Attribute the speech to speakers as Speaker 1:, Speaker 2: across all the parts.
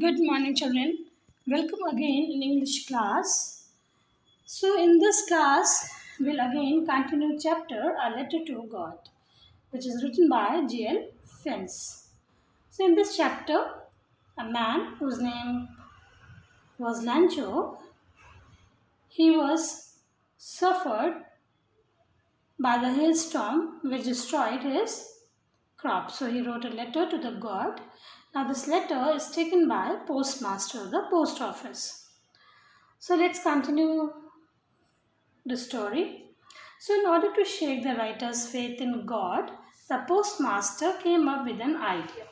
Speaker 1: Good morning, children. Welcome again in English class. So, in this class, we'll again continue chapter A Letter to God, which is written by G.L. Fence. So, in this chapter, a man whose name was Lancho, he was suffered by the hailstorm which destroyed his crop. So, he wrote a letter to the God. Now, this letter is taken by postmaster of the post office. So let's continue the story. So, in order to shake the writer's faith in God, the postmaster came up with an idea.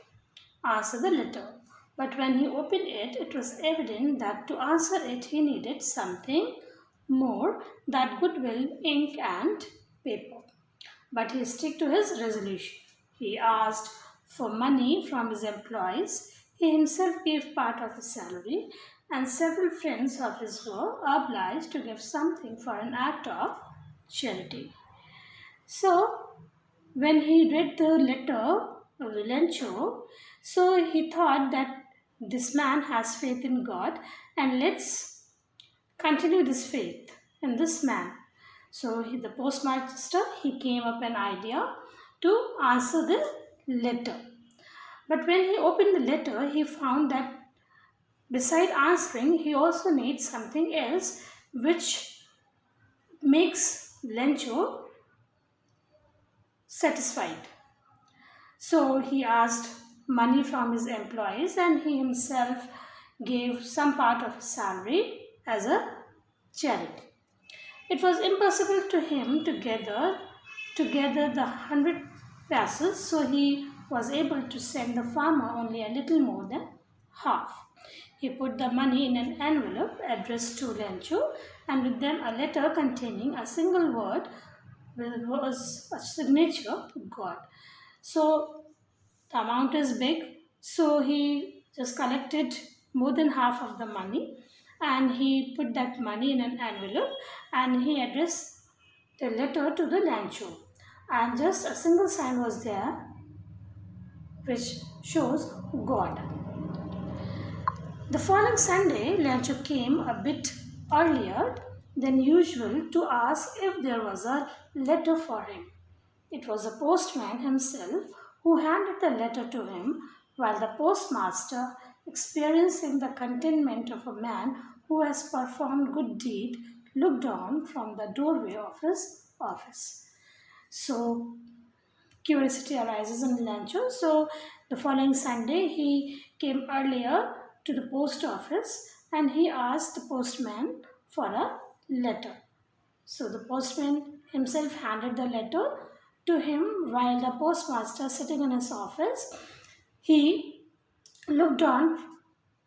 Speaker 1: Answer the letter. But when he opened it, it was evident that to answer it, he needed something more than goodwill, ink, and paper. But he stuck to his resolution. He asked for money from his employees. He himself gave part of his salary, and several friends of his were obliged to give something for an act of charity. So, when he read the letter of Lencho, so he thought that this man has faith in God, and let's continue this faith in this man. So the postmaster, he came up an idea to answer the letter. But when he opened the letter, he found that beside answering, he also needs something else which makes Lencho satisfied. So he asked money from his employees, and he himself gave some part of his salary as a charity. It was impossible to him to gather together the 100 pesos, so he was able to send the farmer only a little more than half. He put the money in an envelope addressed to Lencho, and with them a letter containing a single word was a signature to God. So the amount is big, so he just collected more than half of the money, and he put that money in an envelope, and he addressed the letter to the Lancho, and just a single sign was there which shows God. The following Sunday, Lancho came a bit earlier than usual to ask if there was a letter for him. It was the postman himself who handed the letter to him, while the postmaster, experiencing the contentment of a man who has performed good deed, looked on from the doorway of his office. So curiosity arises in Lancho. So the following Sunday he came earlier to the post office, and he asked the postman for a letter. So the postman himself handed the letter to him, while the postmaster, sitting in his office, he looked on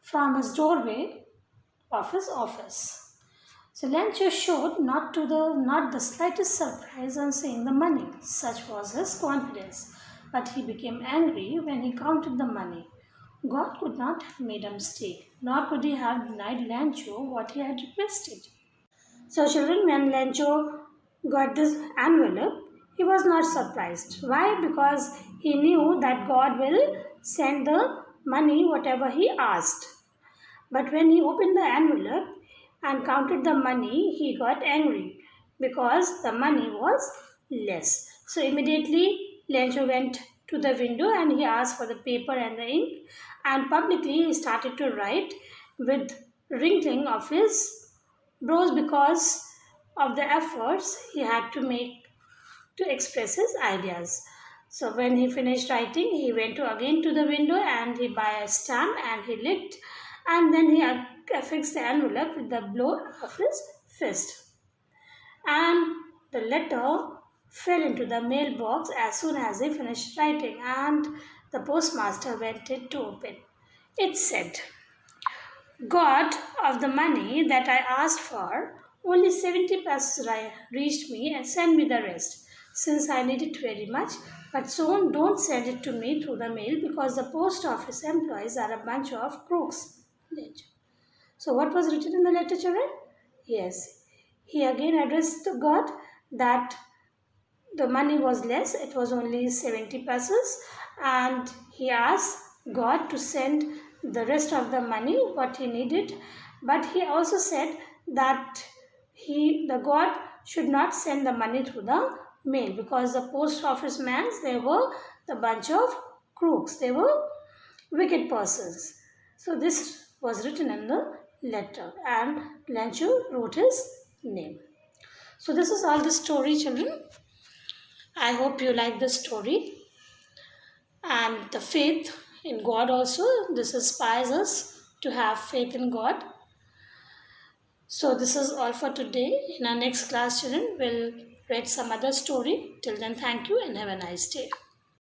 Speaker 1: from his doorway of his office. So Lencho showed not the slightest surprise on seeing the money. Such was his confidence. But he became angry when he counted the money. God could not have made a mistake, nor could he have denied Lencho what he had requested. So, children, when Lencho got this envelope, he was not surprised. Why? Because he knew that God will send the money whatever he asked. But when he opened the envelope and counted the money, he got angry because the money was less. So immediately Lencho went to the window and he asked for the paper and the ink, and publicly he started to write with wrinkling of his brows because of the efforts he had to make to express his ideas. So when he finished writing, he went again to the window and he bought a stamp and he licked, and then he affixed the envelope with the blow of his fist. And the letter fell into the mailbox as soon as he finished writing, and the postmaster went it to open. It said, God, of the money that I asked for, only 70 pesos reached me, and send me the rest, since I need it very much. But soon don't send it to me through the mail, because the post office employees are a bunch of crooks. So what was written in the letter, children? Yes, he again addressed to God that the money was less, it was only 70 pesos, and he asked God to send the rest of the money what he needed, but he also said that the God should not send the money through the mail, because the post office mans, they were the bunch of crooks, they were wicked persons. So this was written in the letter, and Lenchu wrote his name. So this is all the story, children. I hope you like the story. And the faith in God also, this inspires us to have faith in God. So this is all for today. In our next class, children, we'll read some other story. Till then, thank you and have a nice day.